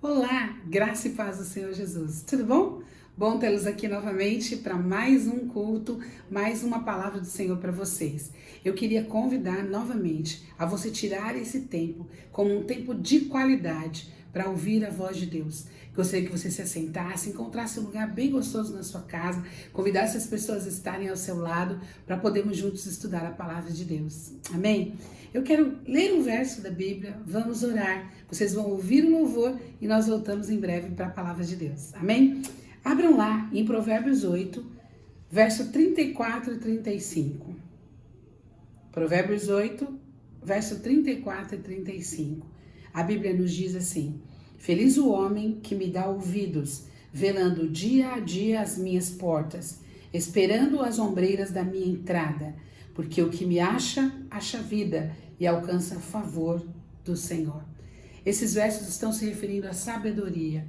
Olá, graça e paz do Senhor Jesus. Tudo bom? Bom tê-los aqui novamente para mais um culto, mais uma palavra do Senhor para vocês. Eu queria convidar novamente a você tirar esse tempo como um tempo de qualidade para ouvir a voz de Deus. Gostaria que você se assentasse, encontrasse um lugar bem gostoso na sua casa, convidasse as pessoas a estarem ao seu lado para podermos juntos estudar a palavra de Deus. Amém? Eu quero ler um verso da Bíblia, vamos orar, vocês vão ouvir o louvor e nós voltamos em breve para a palavra de Deus. Amém? Abram lá em Provérbios 8, verso 34 e 35. Provérbios 8, verso 34 e 35. A Bíblia nos diz assim: Feliz o homem que me dá ouvidos, velando dia a dia as minhas portas, esperando as ombreiras da minha entrada, porque o que me acha, acha vida e alcança favor do Senhor. Esses versos estão se referindo à sabedoria,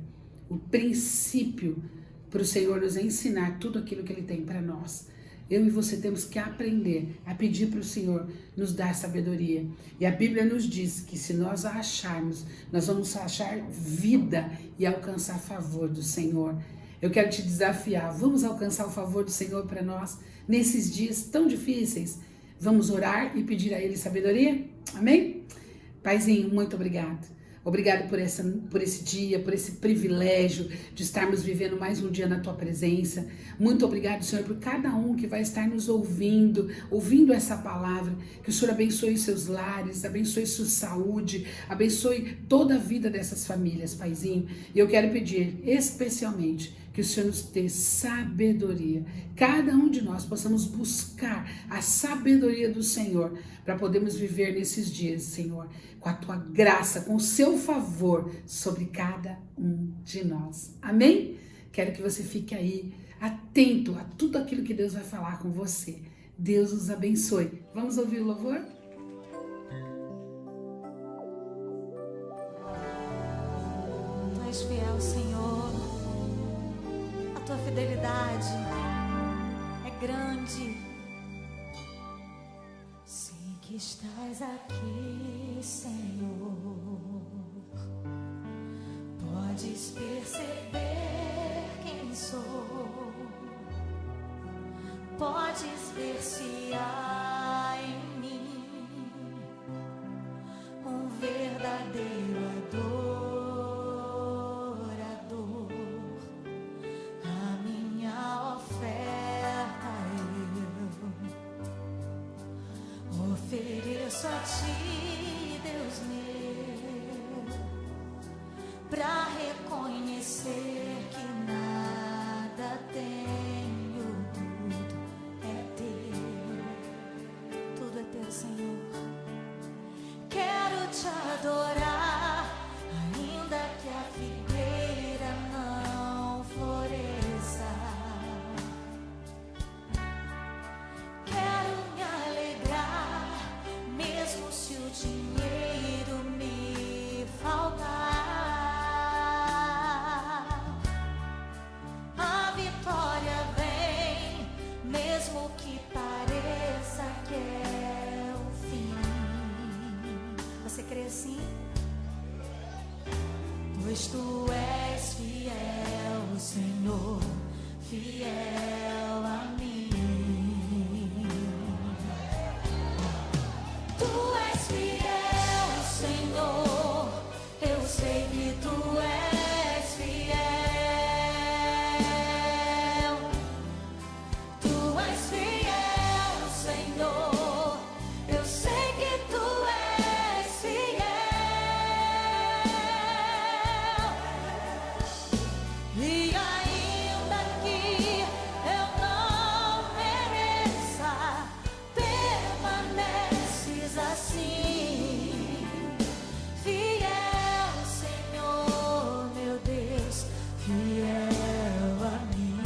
o princípio para o Senhor nos ensinar tudo aquilo que Ele tem para nós. Eu e você temos que aprender a pedir para o Senhor nos dar sabedoria. E a Bíblia nos diz que se nós a acharmos, nós vamos achar vida e alcançar favor do Senhor. Eu quero te desafiar, vamos alcançar o favor do Senhor para nós nesses dias tão difíceis. Vamos orar e pedir a Ele sabedoria? Amém? Paizinho, muito obrigado. Obrigado por esse dia, por esse privilégio de estarmos vivendo mais um dia na Tua presença. Muito obrigado, Senhor, por cada um que vai estar nos ouvindo essa palavra. Que o Senhor abençoe os seus lares, abençoe sua saúde, abençoe toda a vida dessas famílias, Paizinho. E eu quero pedir especialmente que o Senhor nos dê sabedoria. Cada um de nós possamos buscar a sabedoria do Senhor para podermos viver nesses dias, Senhor, com a Tua graça, com o Seu favor sobre cada um de nós. Amém? Quero que você fique aí atento a tudo aquilo que Deus vai falar com você. Deus os abençoe. Vamos ouvir o louvor? Tu és fiel, Senhor. A Tua fidelidade é grande. Sei que estás aqui, Senhor. Podes perceber quem sou. Podes ver se há em mim um verdadeiro adorador. A minha oferta eu ofereço a Ti, Deus meu, pra reconhecer que nada tenho, tudo é Teu, Senhor. Quero Te adorar, ainda que a figueira não floresça. Quero me alegrar, mesmo se o dinheiro me faltar. A vitória vem, mesmo que pareça que é o fim. Você crê assim? Pois Tu és fiel, Senhor, fiel a mim. Tu és fiel, Senhor, eu sei que Tu és fiel. Tu és fiel, Senhor, eu sei que Tu és fiel. E ainda que eu não mereça, permaneces assim. Fiel, Senhor, meu Deus, fiel a mim.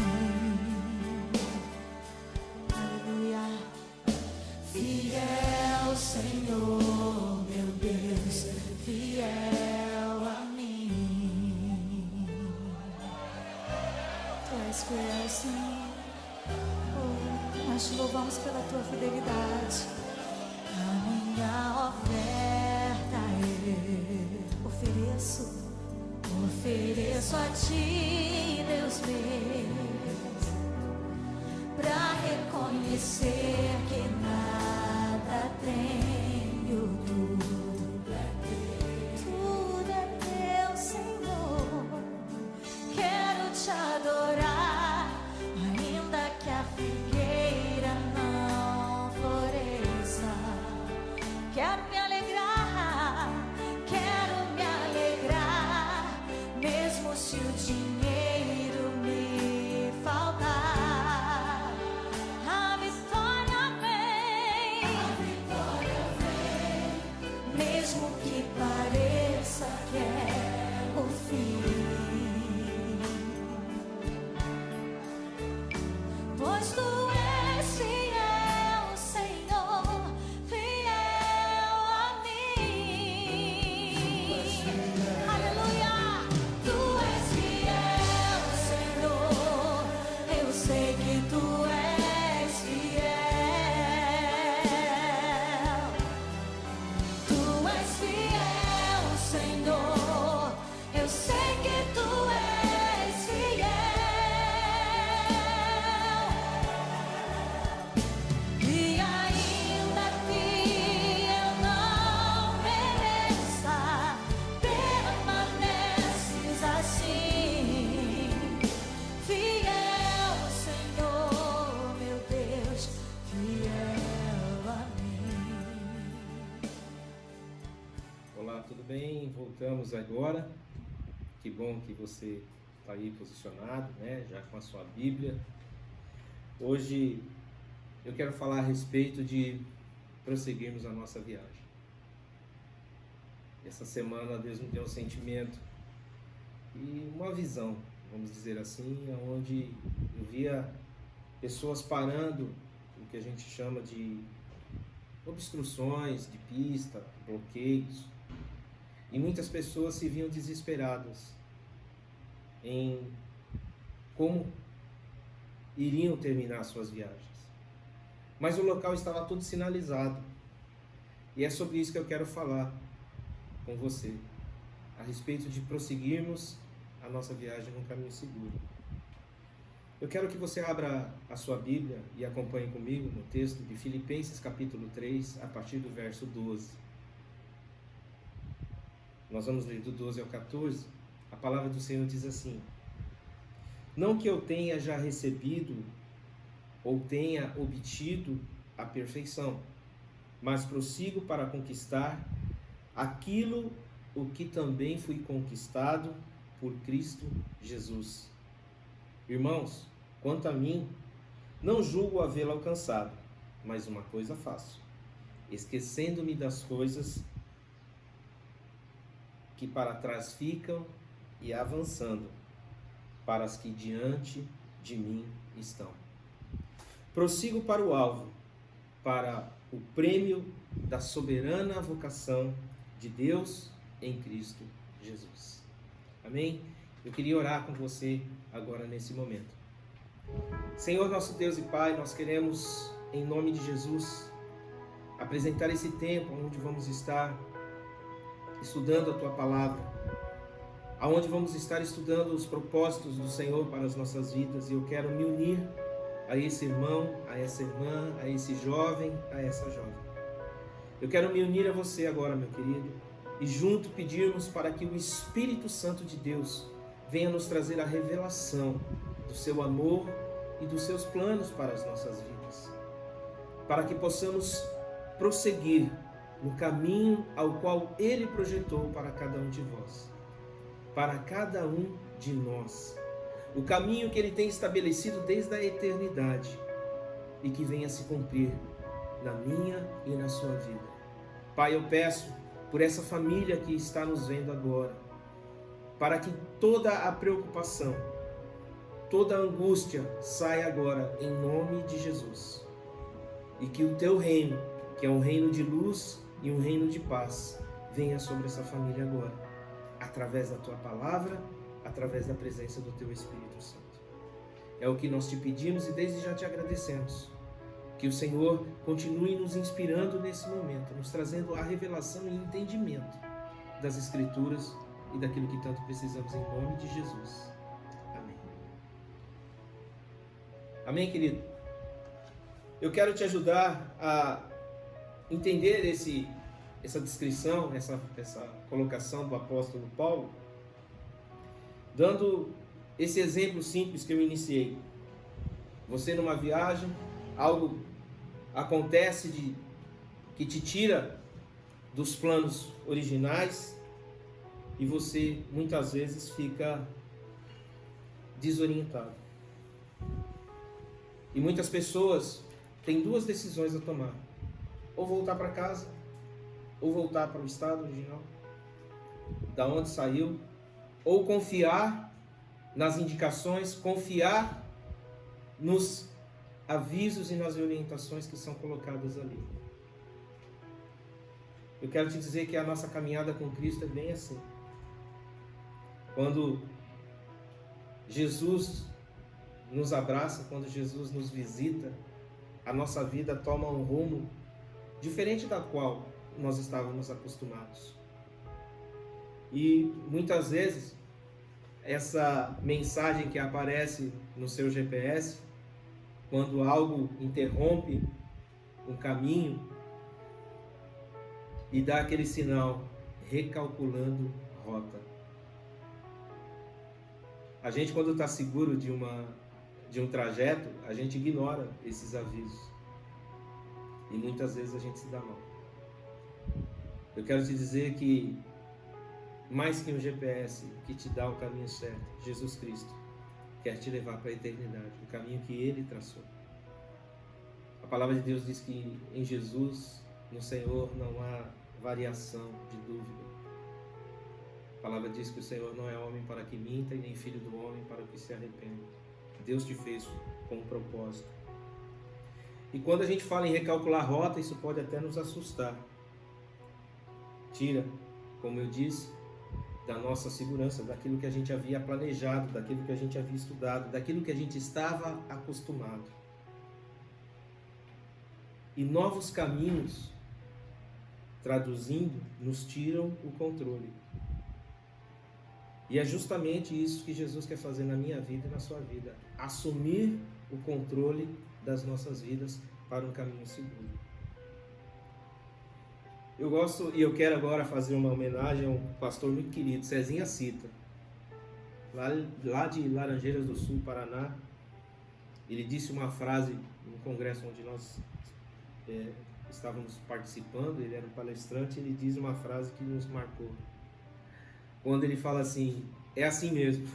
Aleluia. Fiel, Senhor, meu Deus, fiel a mim. Tu és fiel, Senhor. Oh, nós Te louvamos pela Tua fidelidade. A minha oferta eu ofereço peço a ti, Deus meu, pra reconhecer que nada tenho, tudo é teu, Senhor. Quero te adorar, ainda que a figueira não floresça. Quero me alegrar, mesmo se o dinheiro me faltar. A vitória vem, mesmo que pareça que é o fim. Pois tu és fiel, Senhor, fiel a mim. Aleluia. Tu és fiel, Senhor, eu sei que tu és fiel. Tu és fiel, Senhor, eu sei que tu és fiel. E ainda que eu não mereça, permaneces assim, fiel, Senhor, meu Deus, fiel a mim. Olá, tudo bem? Voltamos agora. Que bom que você está aí posicionado, né? Já com a sua Bíblia. Hoje eu quero falar a respeito de prosseguirmos a nossa viagem. Essa semana Deus me deu um sentimento e uma visão, vamos dizer assim, onde eu via pessoas parando o que a gente chama de obstruções de pista, bloqueios, e muitas pessoas se viam desesperadas em como iriam terminar suas viagens. Mas o local estava todo sinalizado, e é sobre isso que eu quero falar com você, a respeito de prosseguirmos a nossa viagem num caminho seguro. Eu quero que você abra a sua Bíblia e acompanhe comigo no texto de Filipenses capítulo 3, a partir do verso 12. Nós vamos ler do 12 ao 14. A palavra do Senhor diz assim: não que eu tenha já recebido ou tenha obtido a perfeição, mas prossigo para conquistar aquilo o que também fui conquistado por Cristo Jesus. Irmãos, quanto a mim, não julgo havê-lo alcançado, mas uma coisa faço, esquecendo-me das coisas que para trás ficam e avançando para as que diante de mim estão. Prossigo para o alvo, para o prêmio da soberana vocação de Deus em Cristo Jesus. Amém? Eu queria orar com você agora nesse momento. Senhor nosso Deus e Pai, nós queremos, em nome de Jesus, apresentar esse tempo onde vamos estar estudando a Tua Palavra, aonde vamos estar estudando os propósitos do Senhor para as nossas vidas, e eu quero me unir a esse irmão, a essa irmã, a esse jovem, a essa jovem. Eu quero me unir a você agora, meu querido, e junto pedirmos para que o Espírito Santo de Deus venha nos trazer a revelação do seu amor e dos seus planos para as nossas vidas, para que possamos prosseguir no caminho ao qual Ele projetou para cada um de vós, para cada um de nós, o caminho que Ele tem estabelecido desde a eternidade e que venha se cumprir na minha e na sua vida. Pai, eu peço por essa família que está nos vendo agora, para que toda a preocupação, toda a angústia saia agora em nome de Jesus, e que o Teu reino, que é um reino de luz e um reino de paz, venha sobre essa família agora, através da Tua Palavra, através da presença do Teu Espírito Santo. É o que nós te pedimos e desde já te agradecemos. Que o Senhor continue nos inspirando nesse momento, nos trazendo a revelação e entendimento das Escrituras e daquilo que tanto precisamos, em nome de Jesus. Amém. Amém, querido? Eu quero te ajudar a entender essa descrição, essa colocação do apóstolo Paulo, dando esse exemplo simples que eu iniciei. Você numa viagem, algo acontece que te tira dos planos originais e você muitas vezes fica desorientado. E muitas pessoas têm duas decisões a tomar: ou voltar para casa, ou voltar para o estado original, da onde saiu, ou confiar nas indicações, confiar nos avisos e nas orientações que são colocadas ali. Eu quero te dizer que a nossa caminhada com Cristo é bem assim. Quando Jesus nos abraça, quando Jesus nos visita, a nossa vida toma um rumo diferente da qual nós estávamos acostumados. E muitas vezes essa mensagem que aparece no seu GPS, quando algo interrompe um caminho e dá aquele sinal recalculando rota. A gente, quando está seguro de um trajeto, a gente ignora esses avisos. E muitas vezes a gente se dá mal. Eu quero te dizer que, mais que um GPS que te dá o caminho certo, Jesus Cristo quer te levar para a eternidade, o caminho que Ele traçou. A palavra de Deus diz que em Jesus, no Senhor, não há variação de dúvida. A palavra diz que o Senhor não é homem para que minta e nem filho do homem para que se arrependa. Deus te fez com um propósito. E quando a gente fala em recalcular rota, isso pode até nos assustar. Tira, como eu disse, da nossa segurança, daquilo que a gente havia planejado, daquilo que a gente havia estudado, daquilo que a gente estava acostumado. E novos caminhos, traduzindo, nos tiram o controle. E é justamente isso que Jesus quer fazer na minha vida e na sua vida. Assumir o controle das nossas vidas para um caminho seguro. Eu gosto e eu quero agora fazer uma homenagem a um pastor muito querido, Cezinha Cita, lá de Laranjeiras do Sul, Paraná. Ele disse uma frase num congresso onde nós estávamos participando, ele era um palestrante, ele diz uma frase que nos marcou. Quando ele fala assim: é assim mesmo.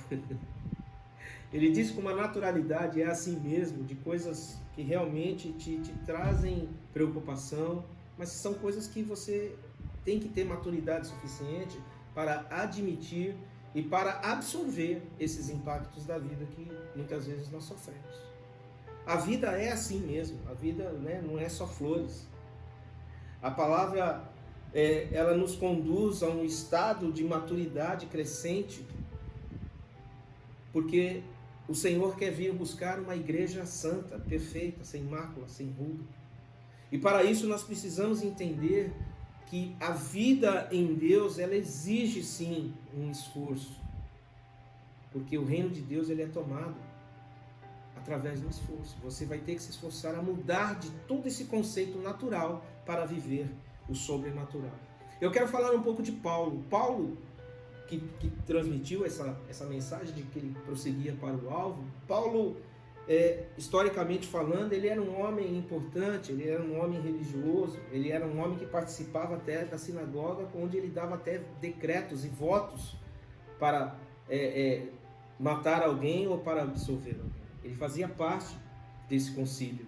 Ele diz com uma naturalidade: é assim mesmo, de coisas que realmente te trazem preocupação, mas são coisas que você tem que ter maturidade suficiente para admitir e para absorver esses impactos da vida que muitas vezes nós sofremos. A vida é assim mesmo, a vida, não é só flores. A palavra, ela nos conduz a um estado de maturidade crescente, porque o Senhor quer vir buscar uma igreja santa, perfeita, sem mácula, sem ruga. E para isso nós precisamos entender que a vida em Deus, ela exige sim um esforço. Porque o reino de Deus, ele é tomado através do esforço. Você vai ter que se esforçar a mudar de todo esse conceito natural para viver o sobrenatural. Eu quero falar um pouco de Paulo. Paulo, que transmitiu essa mensagem de que ele prosseguia para o alvo. Paulo, historicamente falando, ele era um homem importante, ele era um homem religioso, ele era um homem que participava até da sinagoga, onde ele dava até decretos e votos para matar alguém ou para absolver alguém. Ele fazia parte desse concílio.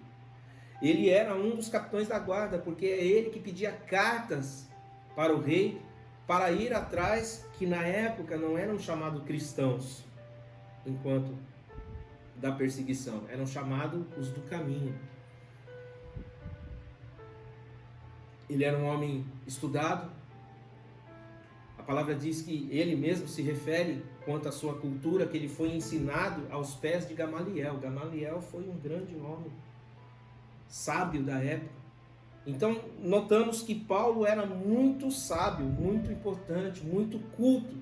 Ele era um dos capitães da guarda, porque é ele que pedia cartas para o rei, para ir atrás, que na época não eram chamados cristãos, enquanto da perseguição, eram chamados os do caminho. Ele era um homem estudado. A palavra diz que ele mesmo se refere, quanto à sua cultura, que ele foi ensinado aos pés de Gamaliel. Gamaliel foi um grande homem, sábio da época. Então, notamos que Paulo era muito sábio, muito importante, muito culto.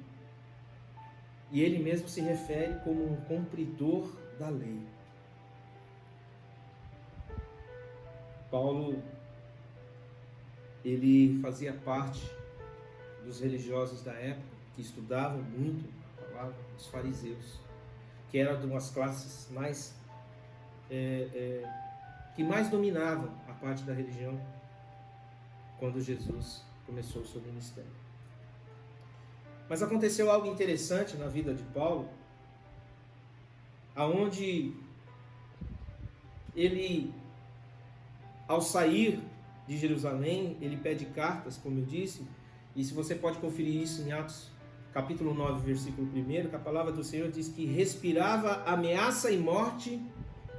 e ele mesmo se refere como um cumpridor da lei. Paulo, ele fazia parte dos religiosos da época, que estudavam muito a palavra, os fariseus, que eram de umas classes mais que mais dominavam a parte da religião quando Jesus começou o seu ministério. Mas aconteceu algo interessante na vida de Paulo, aonde ele, ao sair de Jerusalém, ele pede cartas, como eu disse, e se você pode conferir isso em Atos capítulo 9, versículo 1, que a palavra do Senhor diz que respirava ameaça e morte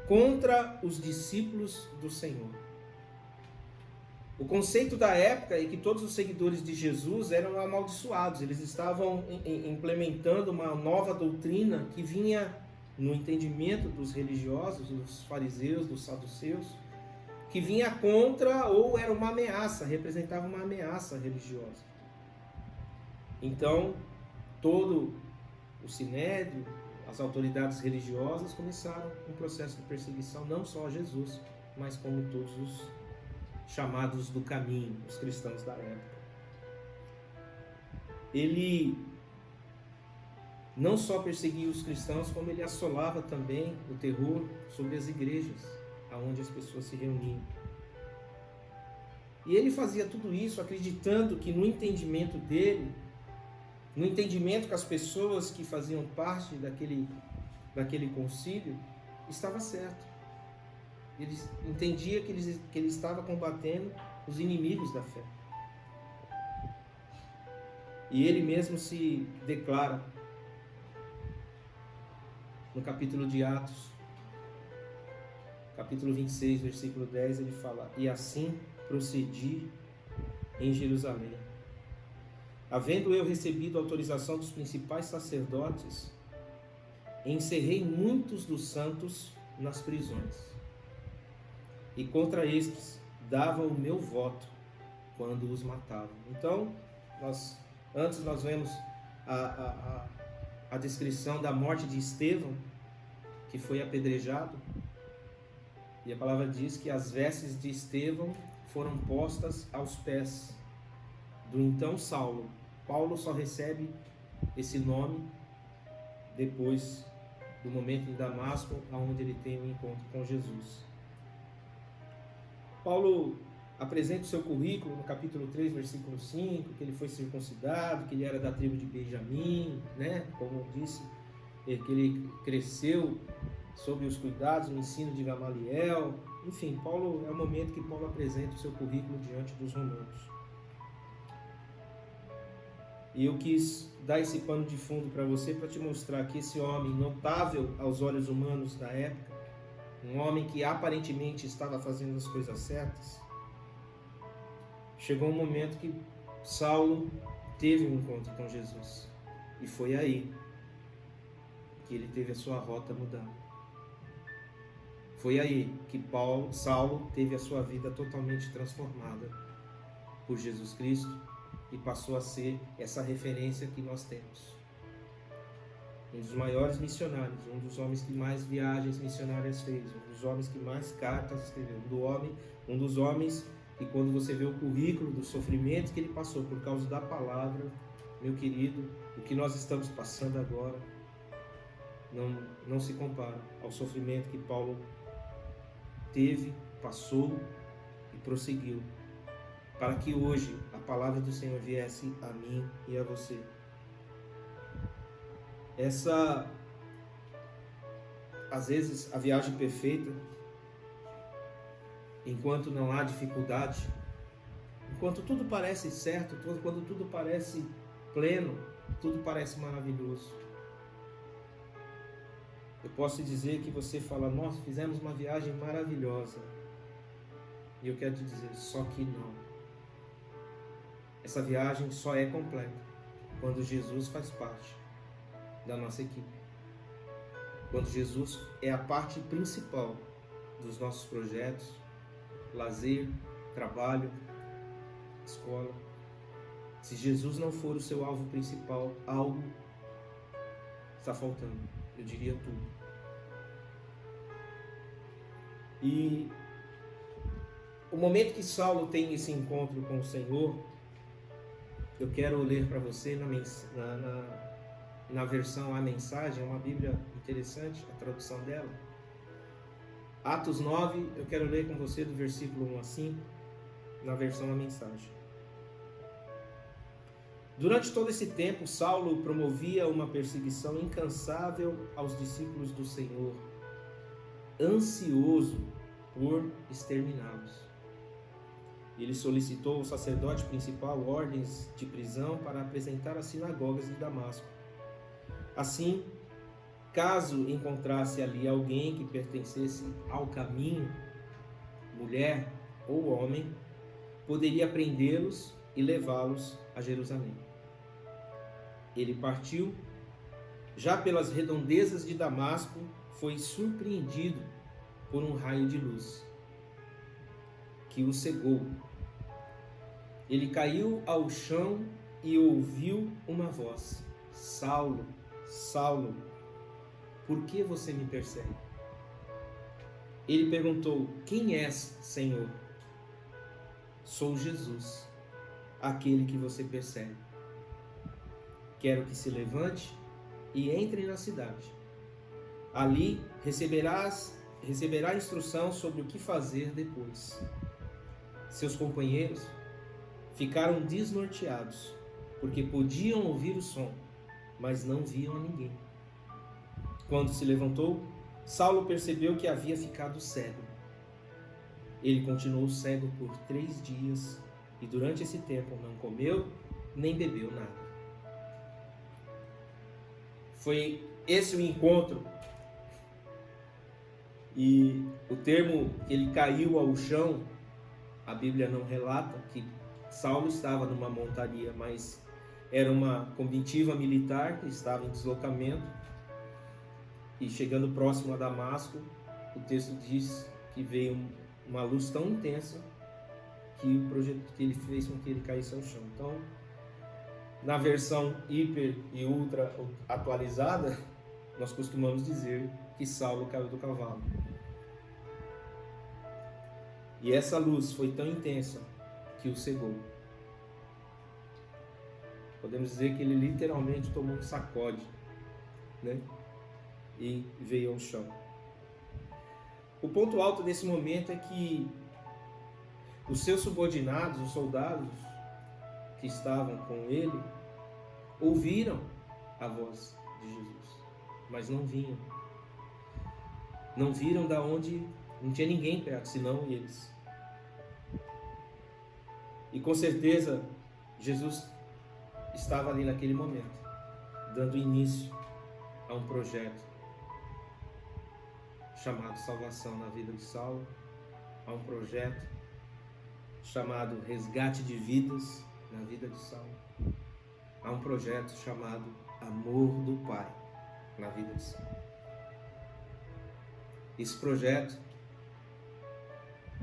contra os discípulos do Senhor. O conceito da época é que todos os seguidores de Jesus eram amaldiçoados, eles estavam implementando uma nova doutrina que vinha no entendimento dos religiosos, dos fariseus, dos saduceus, que vinha contra ou era uma ameaça, representava uma ameaça religiosa. Então, todo o sinédrio, as autoridades religiosas começaram um processo de perseguição, não só a Jesus, mas como todos os chamados do caminho, os cristãos da época. Ele não só perseguia os cristãos, como ele assolava também o terror sobre as igrejas, aonde as pessoas se reuniam. E ele fazia tudo isso acreditando que no entendimento dele, no entendimento que as pessoas que faziam parte daquele concílio, estava certo. Ele entendia que ele estava combatendo os inimigos da fé. E ele mesmo se declara no capítulo de Atos, capítulo 26, versículo 10, ele fala: "E assim procedi em Jerusalém, havendo eu recebido a autorização dos principais sacerdotes, encerrei muitos dos santos nas prisões, e contra estes dava o meu voto quando os matavam." Então, antes nós vemos a descrição da morte de Estevão, que foi apedrejado, e a palavra diz que as vestes de Estevão foram postas aos pés do então Saulo. Paulo só recebe esse nome depois do momento em Damasco, onde ele tem um encontro com Jesus. Paulo apresenta o seu currículo no capítulo 3, versículo 5, que ele foi circuncidado, que ele era da tribo de Benjamim, né? Como eu disse, que ele cresceu sob os cuidados, no ensino de Gamaliel. Enfim, é o momento que Paulo apresenta o seu currículo diante dos romanos. E eu quis dar esse pano de fundo para você, para te mostrar que esse homem notável aos olhos humanos da época, um homem que aparentemente estava fazendo as coisas certas, chegou um momento que Saulo teve um encontro com Jesus. E foi aí que ele teve a sua rota mudada. Foi aí que Saulo teve a sua vida totalmente transformada por Jesus Cristo e passou a ser essa referência que nós temos. Um dos maiores missionários, um dos homens que mais viagens missionárias fez, um dos homens que mais cartas escreveu, um dos homens que, quando você vê o currículo dos sofrimentos que ele passou por causa da palavra, meu querido, o que nós estamos passando agora não se compara ao sofrimento que Paulo teve, passou e prosseguiu, para que hoje a palavra do Senhor viesse a mim e a você. Às vezes, a viagem perfeita, enquanto não há dificuldade, enquanto tudo parece certo, quando tudo parece pleno, tudo parece maravilhoso. Eu posso dizer que você fala: "Nós fizemos uma viagem maravilhosa." E eu quero te dizer, só que não. Essa viagem só é completa quando Jesus faz parte da nossa equipe. Quando Jesus é a parte principal dos nossos projetos, lazer, trabalho, escola. Se Jesus não for o seu alvo principal, algo está faltando. Eu diria tudo. E o momento que Saulo tem esse encontro com o Senhor, eu quero ler para você na versão A Mensagem, é uma Bíblia interessante, a tradução dela. Atos 9, eu quero ler com você do versículo 1 a 5, na versão A Mensagem. Durante todo esse tempo, Saulo promovia uma perseguição incansável aos discípulos do Senhor, ansioso por exterminá-los. Ele solicitou ao sacerdote principal ordens de prisão para apresentar às sinagogas de Damasco. Assim, caso encontrasse ali alguém que pertencesse ao caminho, mulher ou homem, poderia prendê-los e levá-los a Jerusalém. Ele partiu, já pelas redondezas de Damasco, foi surpreendido por um raio de luz que o cegou. Ele caiu ao chão e ouviu uma voz: Saulo, Saulo, por que você me persegue? Ele perguntou: quem és, Senhor? Sou Jesus, aquele que você persegue. Quero que se levante e entre na cidade. Ali receberá instrução sobre o que fazer depois. Seus companheiros ficaram desnorteados, porque podiam ouvir o som, mas não viam a ninguém. Quando se levantou, Saulo percebeu que havia ficado cego. Ele continuou cego por 3 dias e durante esse tempo não comeu nem bebeu nada. Foi esse o encontro. E o termo que ele caiu ao chão, a Bíblia não relata que Saulo estava numa montaria, mas era uma comitiva militar que estava em deslocamento. E chegando próximo a Damasco, o texto diz que veio uma luz tão intensa que ele fez com que ele caísse ao chão. Então, na versão hiper e ultra atualizada, nós costumamos dizer que Saulo caiu do cavalo. E essa luz foi tão intensa que o cegou. Podemos dizer que ele literalmente tomou um sacode, né? E veio ao chão. O ponto alto desse momento é que os seus subordinados, os soldados que estavam com ele, ouviram a voz de Jesus, mas não vinham. Não viram da onde não tinha ninguém perto, senão eles. E com certeza, Jesus estava ali naquele momento, dando início a um projeto chamado salvação na vida de Saulo, a um projeto chamado resgate de vidas na vida de Saulo, a um projeto chamado amor do Pai na vida de Saulo. Esse projeto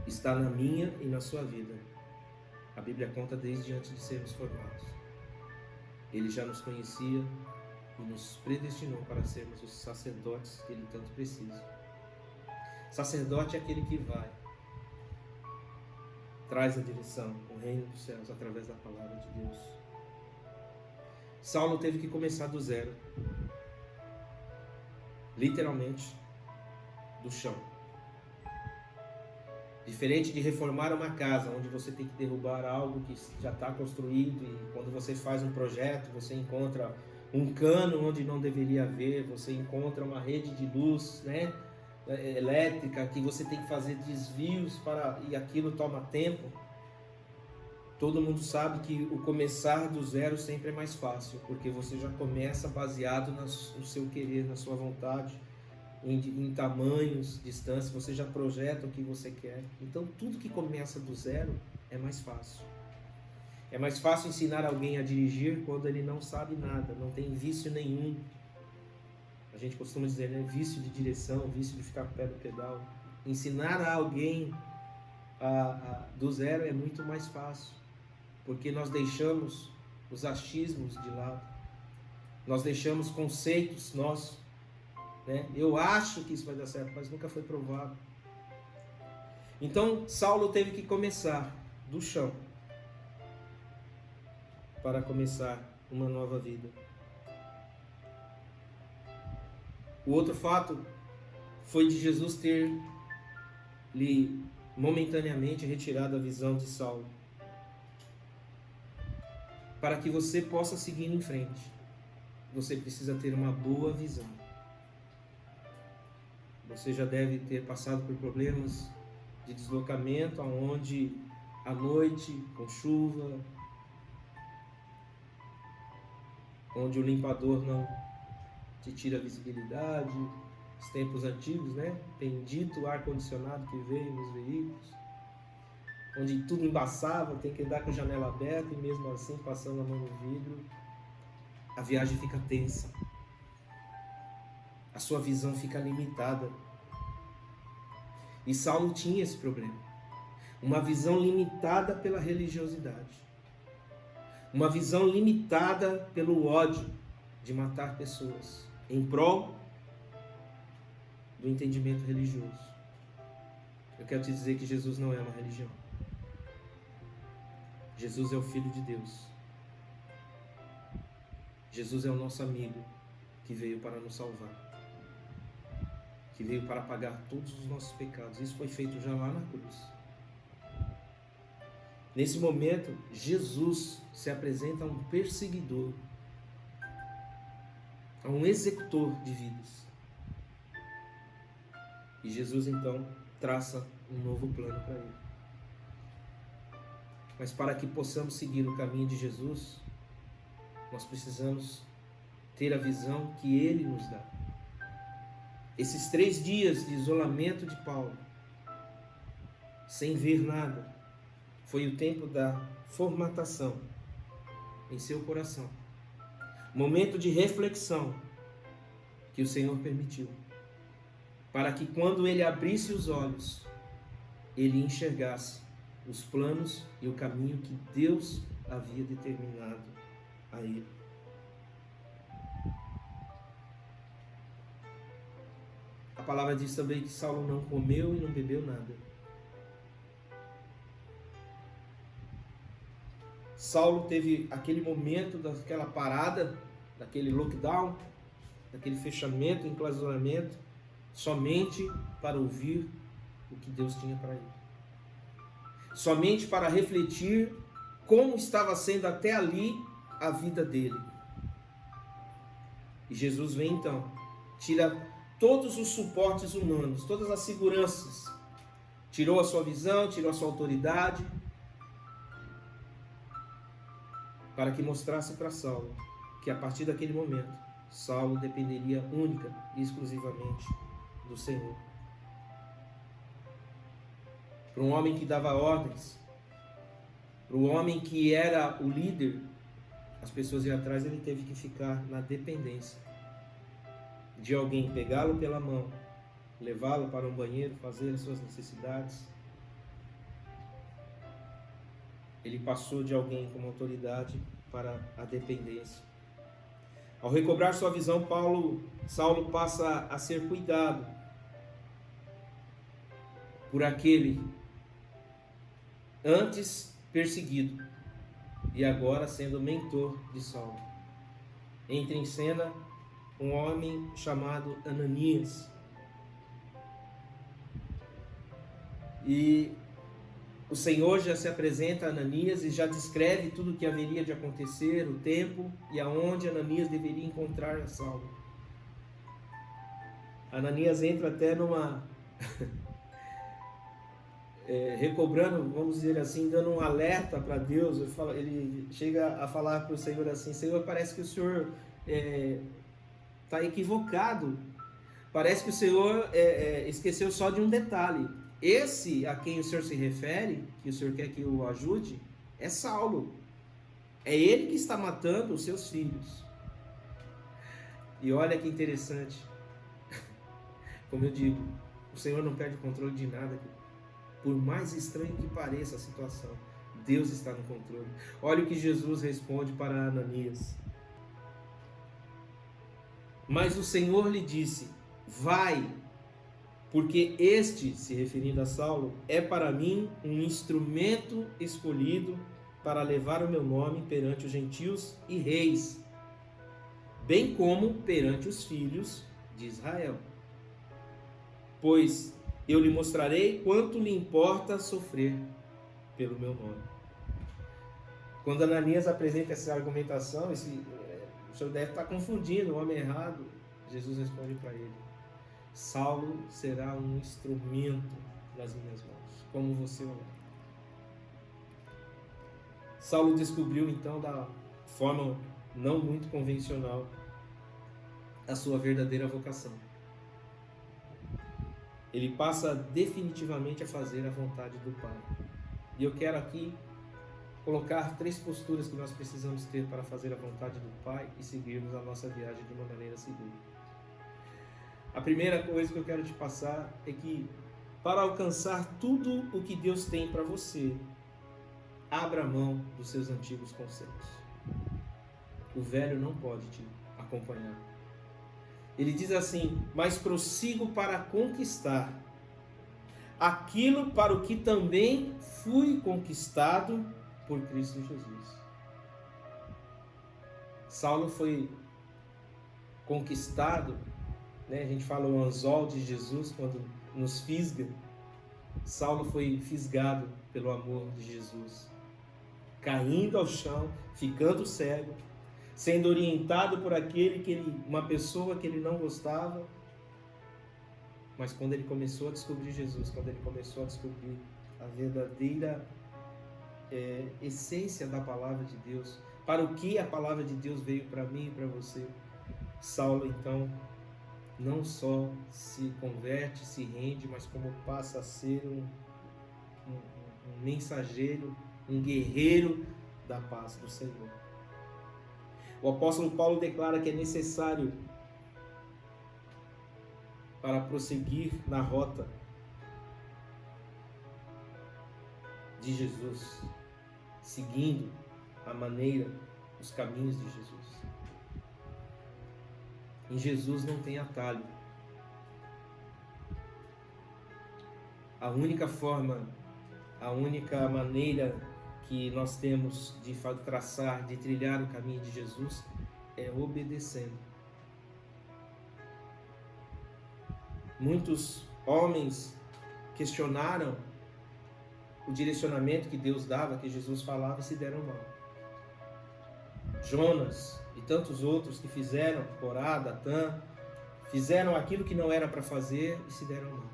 está na minha e na sua vida. A Bíblia conta desde antes de sermos formados. Ele já nos conhecia e nos predestinou para sermos os sacerdotes que Ele tanto precisa. Sacerdote é aquele que vai, traz a direção, o reino dos céus através da palavra de Deus. Saulo teve que começar do zero, literalmente do chão. Diferente de reformar uma casa, onde você tem que derrubar algo que já está construído, e quando você faz um projeto, você encontra um cano onde não deveria haver, você encontra uma rede de luz, né, elétrica, que você tem que fazer desvios e aquilo toma tempo. Todo mundo sabe que o começar do zero sempre é mais fácil, porque você já começa baseado no seu querer, na sua vontade, em tamanhos, distâncias, você já projeta o que você quer. Então tudo que começa do zero é mais fácil. É mais fácil ensinar alguém a dirigir quando ele não sabe nada, não tem vício nenhum. A gente costuma dizer, né? Vício de direção, vício de ficar pé do pedal. Ensinar a alguém do zero é muito mais fácil, porque nós deixamos os achismos de lado. Nós deixamos conceitos nossos, né? Eu acho que isso vai dar certo, mas nunca foi provado. Então, Saulo teve que começar do chão para começar uma nova vida. O outro fato foi de Jesus ter lhe momentaneamente retirado a visão de Saulo, para que você possa seguir em frente. Você precisa ter uma boa visão. Você já deve ter passado por problemas de deslocamento, onde à noite, com chuva, onde o limpador não te tira a visibilidade. Os tempos antigos, né? Bendito o ar-condicionado que veio nos veículos, onde tudo embaçava, tem que andar com a janela aberta e mesmo assim passando a mão no vidro, a viagem fica tensa. A sua visão fica limitada. E Saulo tinha esse problema. Uma visão limitada pela religiosidade. Uma visão limitada pelo ódio de matar pessoas em prol do entendimento religioso. Eu quero te dizer que Jesus não é uma religião. Jesus é o Filho de Deus. Jesus é o nosso amigo que veio para nos salvar, que veio para pagar todos os nossos pecados. Isso foi feito já lá na cruz. Nesse momento, Jesus se apresenta a um perseguidor, a um executor de vidas. E Jesus então traça um novo plano para ele. Mas para que possamos seguir o caminho de Jesus, nós precisamos ter a visão que Ele nos dá. Esses 3 dias de isolamento de Paulo, sem ver nada, foi o tempo da formatação em seu coração. Momento de reflexão que o Senhor permitiu, para que quando ele abrisse os olhos, ele enxergasse os planos e o caminho que Deus havia determinado a ele. A palavra diz também que Saulo não comeu e não bebeu nada. Saulo teve aquele momento daquela parada, daquele lockdown, daquele fechamento, enclausuramento, somente para ouvir o que Deus tinha para ele. Somente para refletir como estava sendo até ali a vida dele. E Jesus vem então, tira todos os suportes humanos, todas as seguranças, tirou a sua visão, tirou a sua autoridade, para que mostrasse para Saulo que a partir daquele momento, Saulo dependeria única e exclusivamente do Senhor. Para um homem que dava ordens, para o homem que era o líder, as pessoas iam atrás, ele teve que ficar na dependência de alguém, pegá-lo pela mão, levá-lo para um banheiro, fazer as suas necessidades. Ele passou de alguém com autoridade para a dependência. Ao recobrar sua visão, Saulo passa a ser cuidado por aquele antes perseguido e agora sendo mentor de Saulo. Entra em cena um homem chamado Ananias. E o Senhor já se apresenta a Ananias e já descreve tudo o que haveria de acontecer, o tempo e aonde Ananias deveria encontrar a Saulo. Ananias entra até numa recobrando, vamos dizer assim, dando um alerta para Deus. Ele chega a falar para o Senhor assim: Senhor, parece que o Senhor está equivocado. Parece que o Senhor esqueceu só de um detalhe. Esse a quem o Senhor se refere, que o Senhor quer que o ajude, é Saulo. É ele que está matando os seus filhos. E olha que interessante. Como eu digo, o Senhor não perde o controle de nada. Por mais estranho que pareça a situação, Deus está no controle. Olha o que Jesus responde para Ananias. Mas o Senhor lhe disse: vai, porque este, se referindo a Saulo, é para mim um instrumento escolhido para levar o meu nome perante os gentios e reis, bem como perante os filhos de Israel. Pois eu lhe mostrarei quanto lhe importa sofrer pelo meu nome. Quando Ananias apresenta essa argumentação, o senhor deve estar confundindo o homem errado. Jesus responde para ele: Saulo será um instrumento nas minhas mãos, como você o é. Saulo descobriu então, da forma não muito convencional, a sua verdadeira vocação. Ele passa definitivamente a fazer a vontade do Pai. E eu quero aqui colocar 3 posturas que nós precisamos ter para fazer a vontade do Pai e seguirmos a nossa viagem de uma maneira segura. A primeira coisa que eu quero te passar é que, para alcançar tudo o que Deus tem para você, abra mão dos seus antigos conceitos. O velho não pode te acompanhar. Ele diz assim: mas prossigo para conquistar aquilo para o que também fui conquistado por Cristo Jesus. Saulo foi conquistado, né? A gente fala o anzol de Jesus quando nos fisga. Saulo foi fisgado pelo amor de Jesus, caindo ao chão, ficando cego, sendo orientado por uma pessoa que ele não gostava. Mas quando ele começou a descobrir Jesus, quando ele começou a descobrir a verdadeira essência da palavra de Deus, para o que a palavra de Deus veio para mim e para você, Saulo então não só se converte, se rende, mas como passa a ser um mensageiro, um guerreiro da paz do Senhor. O apóstolo Paulo declara que é necessário, para prosseguir na rota de Jesus, seguindo a maneira, os caminhos de Jesus. Em Jesus não tem atalho. A única forma, a única maneira que nós temos de traçar, de trilhar o caminho de Jesus é obedecendo. Muitos homens questionaram o direcionamento que Deus dava, que Jesus falava, e se deram mal. Jonas e tantos outros que fizeram, Corá, Datã, fizeram aquilo que não era para fazer e se deram mal.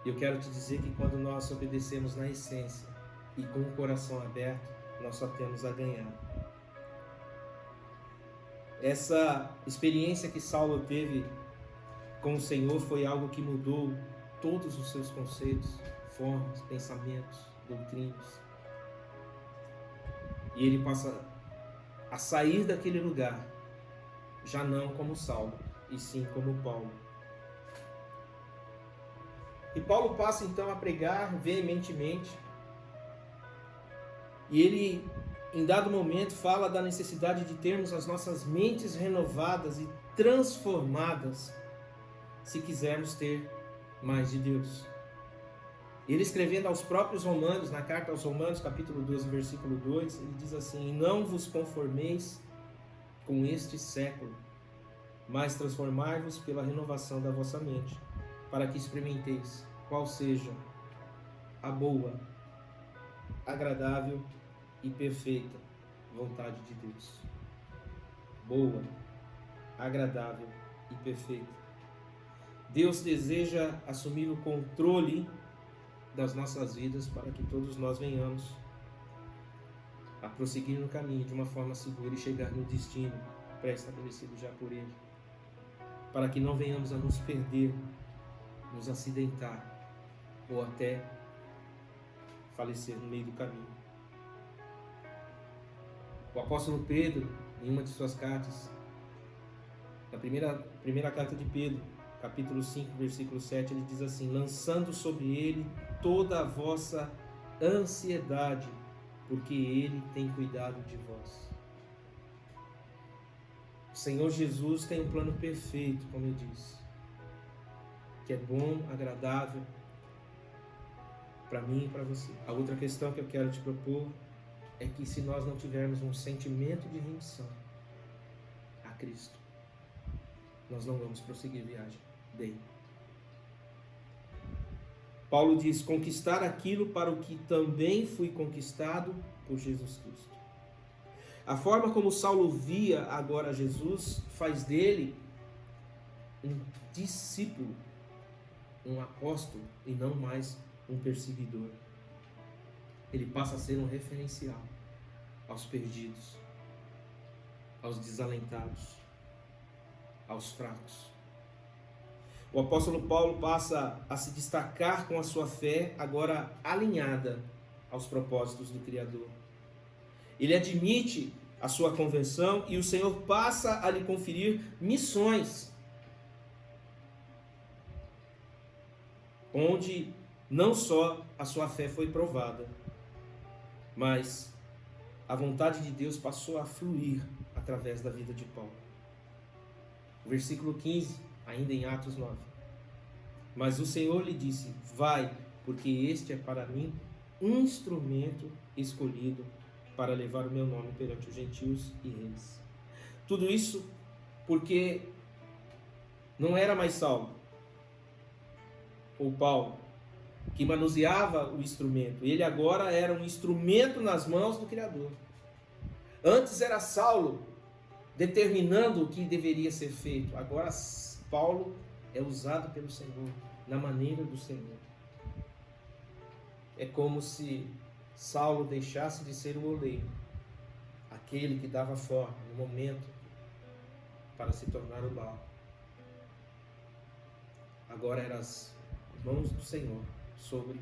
Eu quero te dizer que quando nós obedecemos na essência e com o coração aberto, nós só temos a ganhar. Essa experiência que Saulo teve com o Senhor foi algo que mudou todos os seus conceitos, formas, pensamentos, doutrinas. E ele passa a sair daquele lugar, já não como Saulo, e sim como Paulo. E Paulo passa então a pregar veementemente, e ele, em dado momento, fala da necessidade de termos as nossas mentes renovadas e transformadas, se quisermos ter mais de Deus. Ele, escrevendo aos próprios Romanos, na carta aos Romanos, capítulo 12, versículo 2, ele diz assim: não vos conformeis com este século, mas transformai-vos pela renovação da vossa mente, para que experimenteis qual seja a boa, agradável e perfeita vontade de Deus. Boa, agradável e perfeita. Deus deseja assumir o controle das nossas vidas para que todos nós venhamos a prosseguir no caminho de uma forma segura e chegar no destino pré-estabelecido já por Ele, para que não venhamos a nos perder, nos acidentar ou até falecer no meio do caminho. O apóstolo Pedro, em uma de suas cartas, na primeira carta de Pedro, capítulo 5, versículo 7, ele diz assim: lançando sobre ele toda a vossa ansiedade, porque ele tem cuidado de vós. O Senhor Jesus tem um plano perfeito, como eu disse, que é bom, agradável para mim e para você. A outra questão que eu quero te propor é que se nós não tivermos um sentimento de rendição a Cristo, nós não vamos prosseguir a viagem bem. Paulo diz: conquistar aquilo para o que também fui conquistado por Jesus Cristo. A forma como Saulo via agora Jesus faz dele um discípulo, um apóstolo e não mais um perseguidor. Ele passa a ser um referencial aos perdidos, aos desalentados, aos fracos. O apóstolo Paulo passa a se destacar com a sua fé agora alinhada aos propósitos do Criador. Ele admite a sua conversão e o Senhor passa a lhe conferir missões, onde não só a sua fé foi provada, mas a vontade de Deus passou a fluir através da vida de Paulo. O versículo 15, ainda em Atos 9. Mas o Senhor lhe disse: vai, porque este é para mim um instrumento escolhido para levar o meu nome perante os gentios e reis. Tudo isso porque não era mais Saulo ou Paulo que manuseava o instrumento. Ele agora era um instrumento nas mãos do Criador. Antes era Saulo determinando o que deveria ser feito. Agora Paulo é usado pelo Senhor, na maneira do Senhor. É como se Saulo deixasse de ser o oleiro, aquele que dava forma no momento para se tornar o barro. Agora eram as mãos do Senhor sobre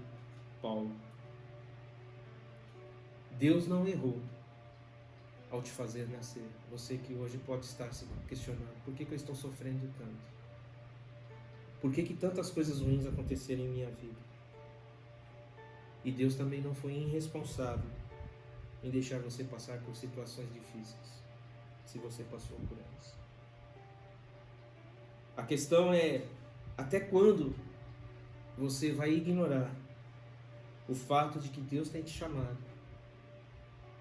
Paulo. Deus não errou ao te fazer nascer. Você que hoje pode estar se questionando: por que eu estou sofrendo tanto? Por que tantas coisas ruins aconteceram em minha vida? E Deus também não foi irresponsável em deixar você passar por situações difíceis, se você passou por elas. A questão é: até quando você vai ignorar o fato de que Deus tem te chamado,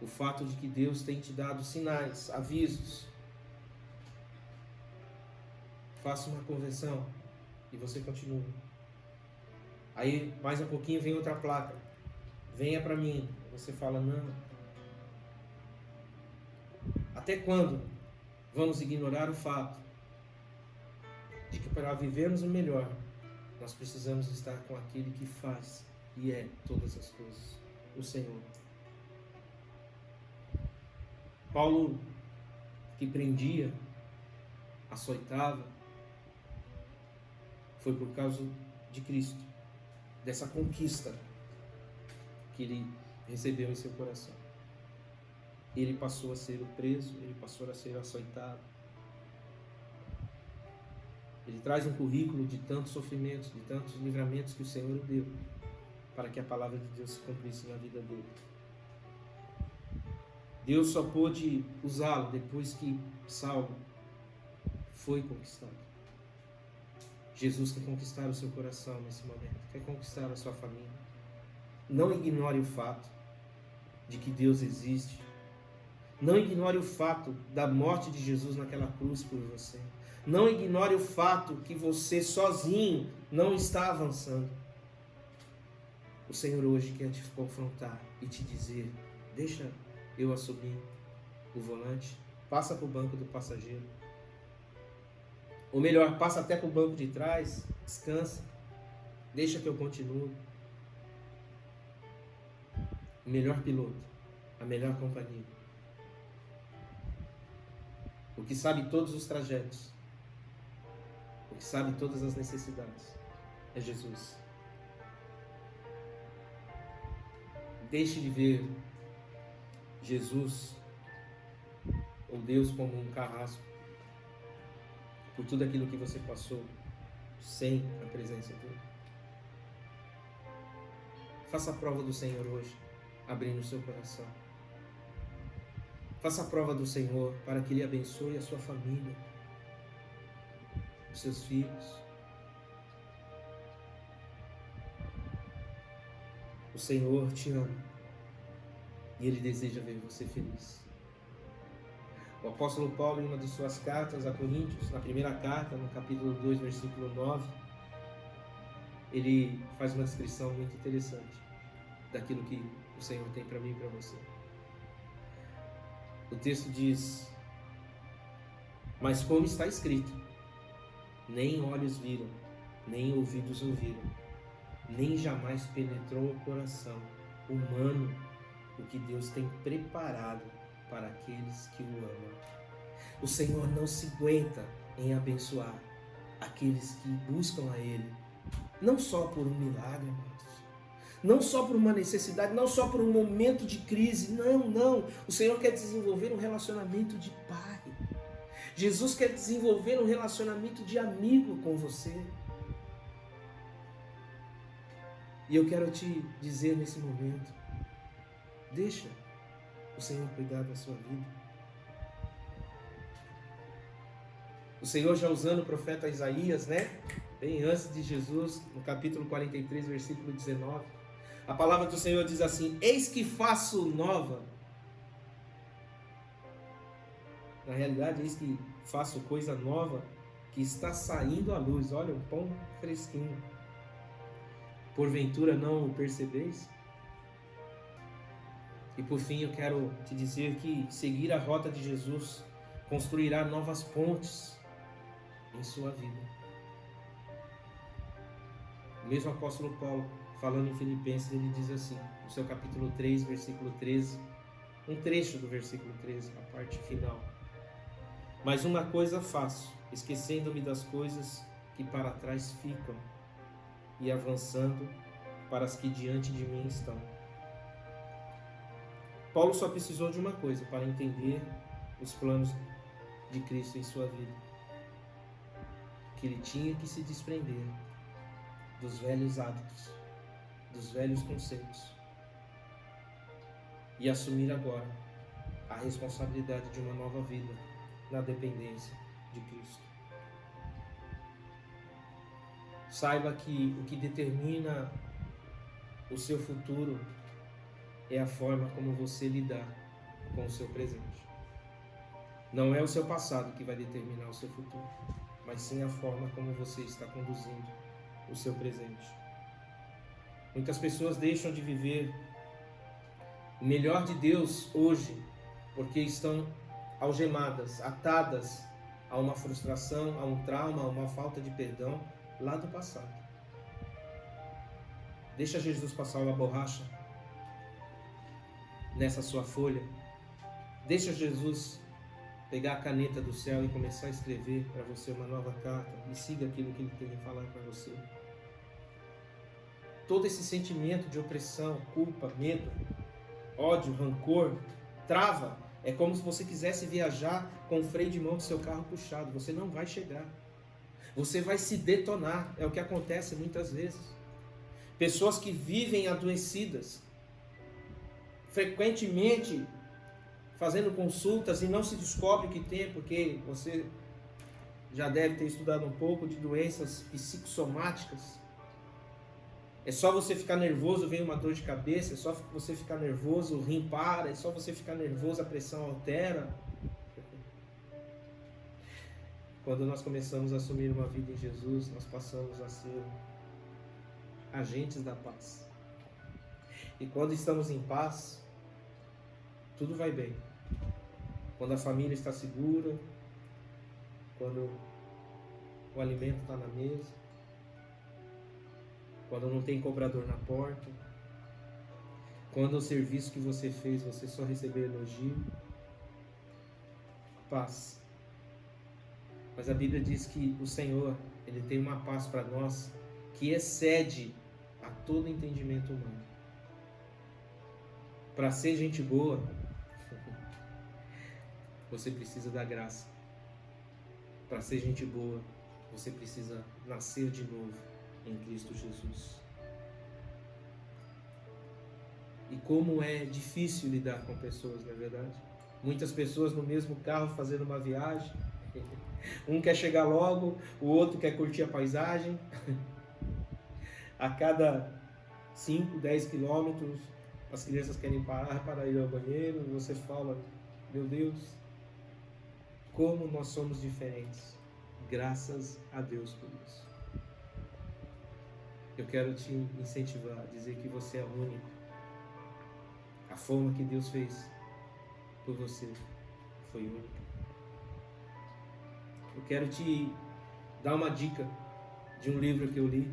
o fato de que Deus tem te dado sinais, avisos? Faça uma conversão e você continua. Aí mais um pouquinho vem outra placa: venha para mim. Você fala: não. Até quando vamos ignorar o fato de que para vivermos o melhor, nós precisamos estar com aquele que faz e é todas as coisas, o Senhor. Paulo, que prendia, açoitava, foi por causa de Cristo, dessa conquista que ele recebeu em seu coração. Ele passou a ser o preso, ele passou a ser açoitado. Ele traz um currículo de tantos sofrimentos, de tantos livramentos que o Senhor lhe deu, para que a palavra de Deus se cumprisse na vida dele. Deus só pôde usá-lo depois que Saulo foi conquistado. Jesus quer conquistar o seu coração nesse momento, quer conquistar a sua família. Não ignore o fato de que Deus existe. Não ignore o fato da morte de Jesus naquela cruz por você. Não ignore o fato que você sozinho não está avançando. O Senhor hoje quer te confrontar e te dizer: deixa eu assumir o volante, passa para o banco do passageiro. Ou melhor, passa até para o banco de trás, descansa, deixa que eu continue. O melhor piloto, a melhor companhia, o que sabe todos os trajetos, o que sabe todas as necessidades, é Jesus. Deixe de ver Jesus ou Deus como um carrasco por tudo aquilo que você passou sem a presença dele. Faça a prova do Senhor hoje, abrindo o seu coração. Faça a prova do Senhor para que Ele abençoe a sua família, os seus filhos. O Senhor te ama e Ele deseja ver você feliz. O apóstolo Paulo, em uma de suas cartas a Coríntios, na primeira carta, no capítulo 2, versículo 9, ele faz uma descrição muito interessante daquilo que o Senhor tem para mim e para você. O texto diz: mas como está escrito, nem olhos viram, nem ouvidos ouviram, nem jamais penetrou o coração humano o que Deus tem preparado para aqueles que o amam. O Senhor não se aguenta em abençoar aqueles que buscam a Ele, não só por um milagre, amados, não só por uma necessidade, não só por um momento de crise, não. O Senhor quer desenvolver um relacionamento de pai. Jesus quer desenvolver um relacionamento de amigo com você. E eu quero te dizer nesse momento, deixa o Senhor cuidar da sua vida. O Senhor já usando o profeta Isaías, bem antes de Jesus, no capítulo 43, versículo 19, a palavra do Senhor diz assim: eis que faço nova. Na realidade, eis que faço coisa nova que está saindo à luz. Olha, um pão fresquinho. Porventura não o percebeis? E por fim eu quero te dizer que seguir a rota de Jesus construirá novas pontes em sua vida. O mesmo apóstolo Paulo, falando em Filipenses, ele diz assim, no seu capítulo 3, versículo 13, um trecho do versículo 13, a parte final: mas uma coisa faço, esquecendo-me das coisas que para trás ficam e avançando para as que diante de mim estão. Paulo só precisou de uma coisa para entender os planos de Cristo em sua vida: que ele tinha que se desprender dos velhos hábitos, dos velhos conceitos, e assumir agora a responsabilidade de uma nova vida na dependência de Cristo. Saiba que o que determina o seu futuro é a forma como você lidar com o seu presente. Não é o seu passado que vai determinar o seu futuro, mas sim a forma como você está conduzindo o seu presente. Muitas pessoas deixam de viver o melhor de Deus hoje porque estão algemadas, atadas a uma frustração, a um trauma, a uma falta de perdão lá do passado. Deixa Jesus passar uma borracha nessa sua folha. Deixa Jesus pegar a caneta do céu e começar a escrever para você uma nova carta, e siga aquilo que Ele tem a falar para você. Todo esse sentimento de opressão, culpa, medo, ódio, rancor, trava. É como se você quisesse viajar com o freio de mão do seu carro puxado. Você não vai chegar. Você vai se detonar. É o que acontece muitas vezes. Pessoas que vivem adoecidas, frequentemente fazendo consultas e não se descobre o que tem, porque você já deve ter estudado um pouco de doenças psicossomáticas. É só você ficar nervoso, vem uma dor de cabeça. É só você ficar nervoso, o rim para. É só você ficar nervoso, a pressão altera. Quando nós começamos a assumir uma vida em Jesus, nós passamos a ser agentes da paz. E quando estamos em paz, tudo vai bem. Quando a família está segura, quando o alimento está na mesa, quando não tem cobrador na porta, quando o serviço que você fez, você só recebeu elogio, paz. Mas a Bíblia diz que o Senhor, Ele tem uma paz para nós que excede a todo entendimento humano. Para ser gente boa, você precisa da graça. Para ser gente boa, você precisa nascer de novo em Cristo Jesus. E como é difícil lidar com pessoas, não é verdade? Muitas pessoas no mesmo carro fazendo uma viagem. Um quer chegar logo, o outro quer curtir a paisagem. A cada 5, 10 quilômetros, as crianças querem parar para ir ao banheiro. E você fala, meu Deus, como nós somos diferentes. Graças a Deus por isso. Eu quero te incentivar a dizer que você é único. A forma que Deus fez por você foi única. Eu quero te dar uma dica de um livro que eu li,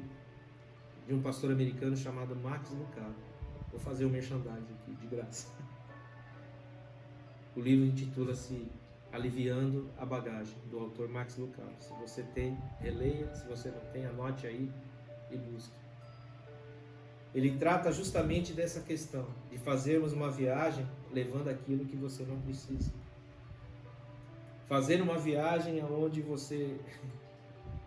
de um pastor americano chamado Max Lucado. Vou fazer um merchandising aqui, de graça. O livro intitula-se Aliviando a Bagagem, do autor Max Lucado. Se você tem, releia. Se você não tem, anote aí e busque. Ele trata justamente dessa questão, de fazermos uma viagem levando aquilo que você não precisa. Fazer uma viagem onde você,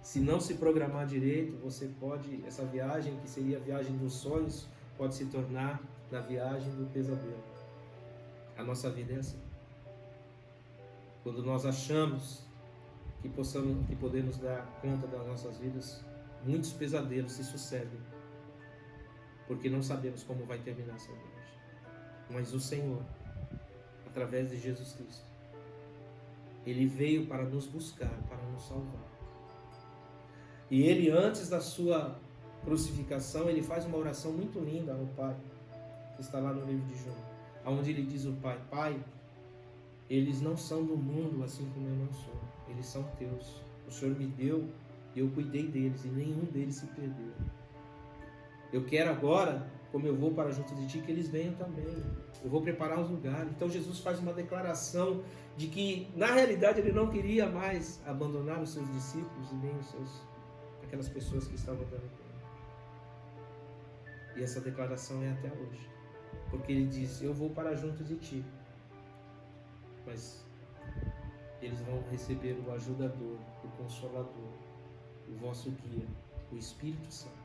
se não se programar direito, você pode, essa viagem que seria a viagem dos sonhos, pode se tornar na viagem do pesadelo. A nossa vida é assim. Quando nós achamos que podemos dar conta das nossas vidas, muitos pesadelos se sucedem, porque não sabemos como vai terminar essa viagem. Mas o Senhor, através de Jesus Cristo, Ele veio para nos buscar, para nos salvar. E Ele, antes da sua crucificação, Ele faz uma oração muito linda ao Pai, que está lá no livro de João, onde Ele diz ao Pai, Pai, eles não são do mundo assim como eu não sou, eles são teus. O Senhor me deu e eu cuidei deles, e nenhum deles se perdeu. Eu quero agora, como eu vou para junto de ti, que eles venham também. Eu vou preparar os lugares. Então Jesus faz uma declaração de que, na realidade, Ele não queria mais abandonar os seus discípulos e nem aquelas pessoas que estavam andando com Ele. E essa declaração é até hoje. Porque Ele diz, eu vou para junto de ti. Mas eles vão receber o ajudador, o consolador, o vosso guia, o Espírito Santo,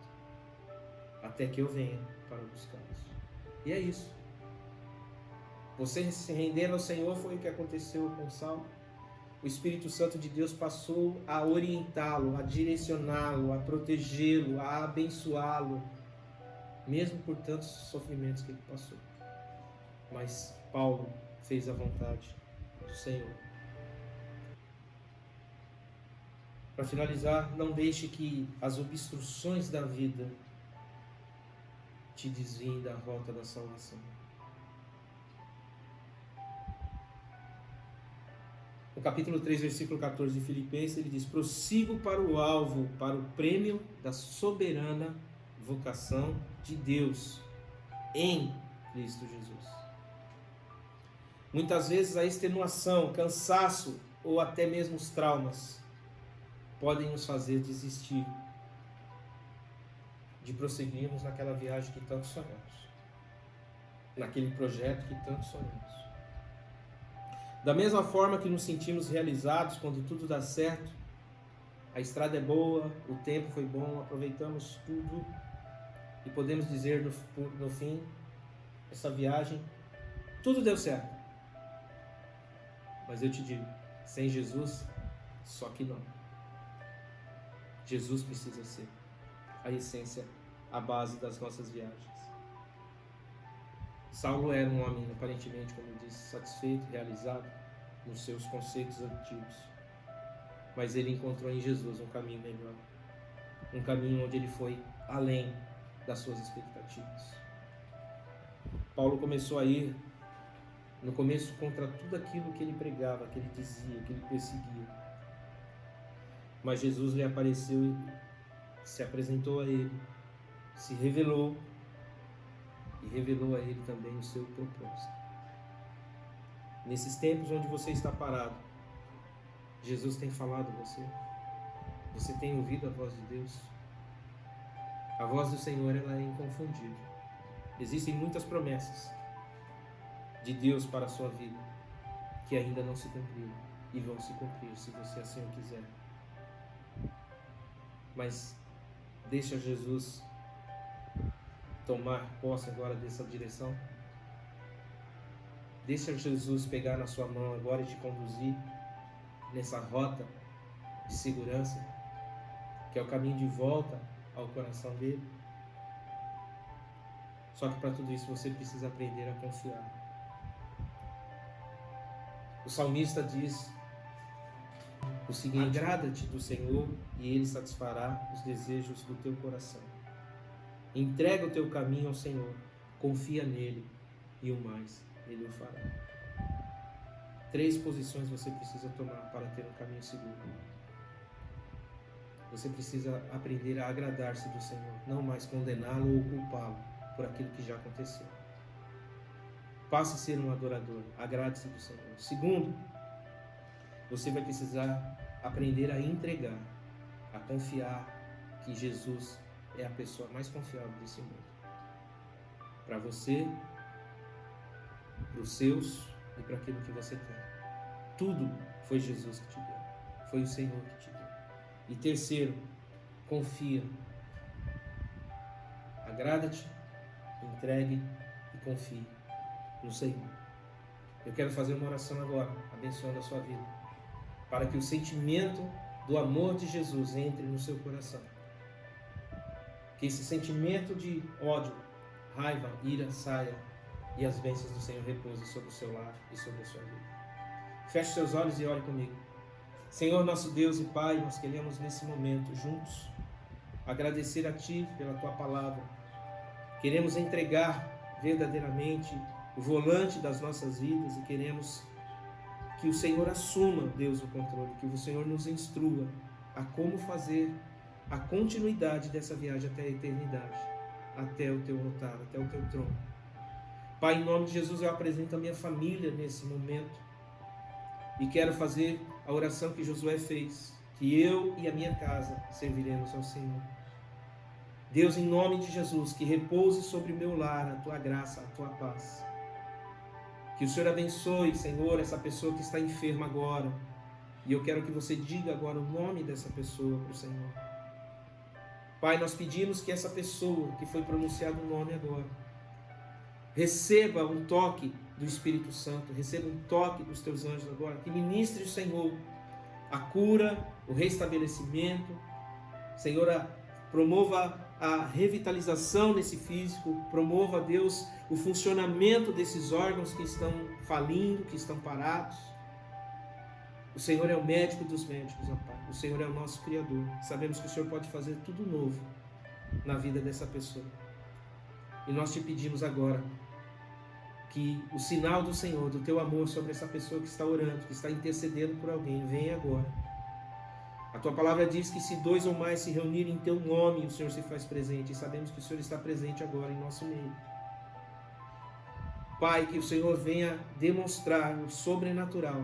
até que eu venha para buscá-los. E é isso. Você se render ao Senhor foi o que aconteceu com Saulo. O Espírito Santo de Deus passou a orientá-lo, a direcioná-lo, a protegê-lo, a abençoá-lo, mesmo por tantos sofrimentos que ele passou. Mas Paulo fez a vontade do Senhor. Para finalizar, não deixe que as obstruções da vida te desviem da rota da salvação. No capítulo 3, versículo 14 de Filipenses, ele diz, prossigo para o alvo, para o prêmio da soberana vocação de Deus em Cristo Jesus. Muitas vezes a extenuação, cansaço ou até mesmo os traumas podem nos fazer desistir de prosseguirmos naquela viagem que tanto sonhamos, naquele projeto que tanto sonhamos. Da mesma forma que nos sentimos realizados quando tudo dá certo, a estrada é boa, o tempo foi bom, aproveitamos tudo e podemos dizer no fim, essa viagem, tudo deu certo. Mas eu te digo, sem Jesus, só que não. Jesus precisa ser a essência, a base das nossas viagens. Saulo era um homem, aparentemente, como eu disse, satisfeito, realizado nos seus conceitos antigos. Mas ele encontrou em Jesus um caminho melhor. Um caminho onde ele foi além das suas expectativas. Paulo começou a ir, no começo, contra tudo aquilo que ele pregava, que ele dizia, que ele perseguia. Mas Jesus lhe apareceu e se apresentou a ele, se revelou e revelou a ele também o seu propósito. Nesses tempos onde você está parado, Jesus tem falado a você? Você tem ouvido a voz de Deus? A voz do Senhor, ela é inconfundível. Existem muitas promessas de Deus para a sua vida que ainda não se cumpriram e vão se cumprir se você assim o quiser. Mas deixa Jesus tomar posse agora dessa direção. Deixa Jesus pegar na sua mão agora e te conduzir nessa rota de segurança, que é o caminho de volta ao coração dele. Só que para tudo isso você precisa aprender a confiar. O salmista diz o seguinte: agrada-te do Senhor e Ele satisfará os desejos do teu coração. Entrega o teu caminho ao Senhor, confia nele e o mais Ele o fará. 3 posições você precisa tomar para ter um caminho seguro. Você precisa aprender a agradar-se do Senhor, não mais condená-lo ou culpá-lo por aquilo que já aconteceu. Passe a ser um adorador, agrade-se do Senhor. Segundo, você vai precisar aprender a entregar, a confiar que Jesus é a pessoa mais confiável desse mundo. Para você, para os seus e para aquilo que você tem. Tudo foi Jesus que te deu. Foi o Senhor que te deu. E terceiro, confia. Agrada-te, entregue e confie no Senhor. Eu quero fazer uma oração agora, abençoando a sua vida, para que o sentimento do amor de Jesus entre no seu coração. Que esse sentimento de ódio, raiva, ira saia e as bênçãos do Senhor repousem sobre o seu lar e sobre a sua vida. Feche seus olhos e ore comigo. Senhor, nosso Deus e Pai, nós queremos nesse momento juntos agradecer a Ti pela Tua palavra. Queremos entregar verdadeiramente o volante das nossas vidas e queremos que o Senhor assuma, Deus, o controle, que o Senhor nos instrua a como fazer a continuidade dessa viagem até a eternidade, até o Teu altar, até o Teu trono. Pai, em nome de Jesus, eu apresento a minha família nesse momento e quero fazer a oração que Josué fez, que eu e a minha casa serviremos ao Senhor. Deus, em nome de Jesus, que repouse sobre o meu lar a Tua graça, a Tua paz. Que o Senhor abençoe, Senhor, essa pessoa que está enferma agora. E eu quero que você diga agora o nome dessa pessoa para o Senhor. Pai, nós pedimos que essa pessoa que foi pronunciado o nome agora, receba um toque do Espírito Santo, receba um toque dos Teus anjos agora, que ministre o Senhor a cura, o restabelecimento. Senhor, promova a revitalização nesse físico, promova, Deus, o funcionamento desses órgãos que estão falindo, que estão parados. O Senhor é o médico dos médicos, ó Pai. O Senhor é o nosso Criador. Sabemos que o Senhor pode fazer tudo novo na vida dessa pessoa. E nós te pedimos agora que o sinal do Senhor, do Teu amor sobre essa pessoa que está orando, que está intercedendo por alguém, venha agora. A Tua palavra diz que se 2 ou mais se reunirem em Teu nome, o Senhor se faz presente. E sabemos que o Senhor está presente agora em nosso meio. Pai, que o Senhor venha demonstrar o sobrenatural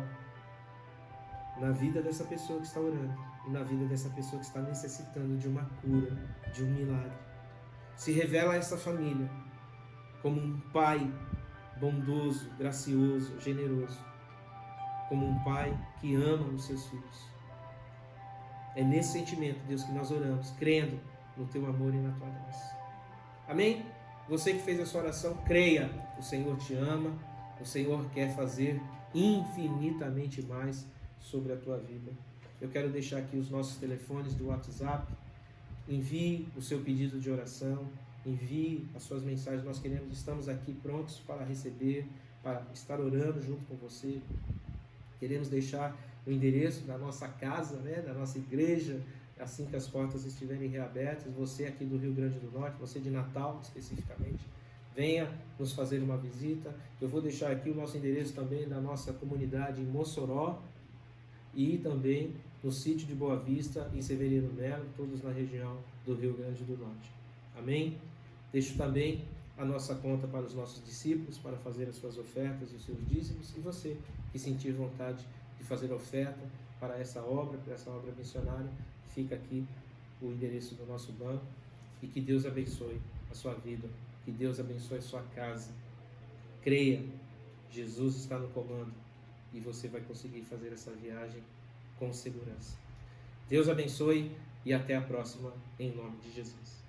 na vida dessa pessoa que está orando e na vida dessa pessoa que está necessitando de uma cura, de um milagre. Se revela a essa família como um Pai bondoso, gracioso, generoso, como um Pai que ama os seus filhos. É nesse sentimento, Deus, que nós oramos, crendo no Teu amor e na Tua graça. Amém? Você que fez a sua oração, creia. O Senhor te ama, o Senhor quer fazer infinitamente mais sobre a tua vida. Eu quero deixar aqui os nossos telefones do WhatsApp. Envie o seu pedido de oração, envie as suas mensagens. Nós estamos aqui prontos para receber, para estar orando junto com você. Queremos deixar o endereço da nossa casa, da nossa igreja, assim que as portas estiverem reabertas. Você aqui do Rio Grande do Norte, você de Natal especificamente, venha nos fazer uma visita. Eu vou deixar aqui o nosso endereço também da nossa comunidade em Mossoró e também no sítio de Boa Vista, em Severino Melo, todos na região do Rio Grande do Norte. Amém? Deixo também a nossa conta para os nossos discípulos, para fazer as suas ofertas e os seus dízimos. E você que sentir vontade de fazer oferta para essa obra missionária, fica aqui o endereço do nosso banco. E que Deus abençoe a sua vida, que Deus abençoe a sua casa. Creia, Jesus está no comando e você vai conseguir fazer essa viagem com segurança. Deus abençoe e até a próxima, em nome de Jesus.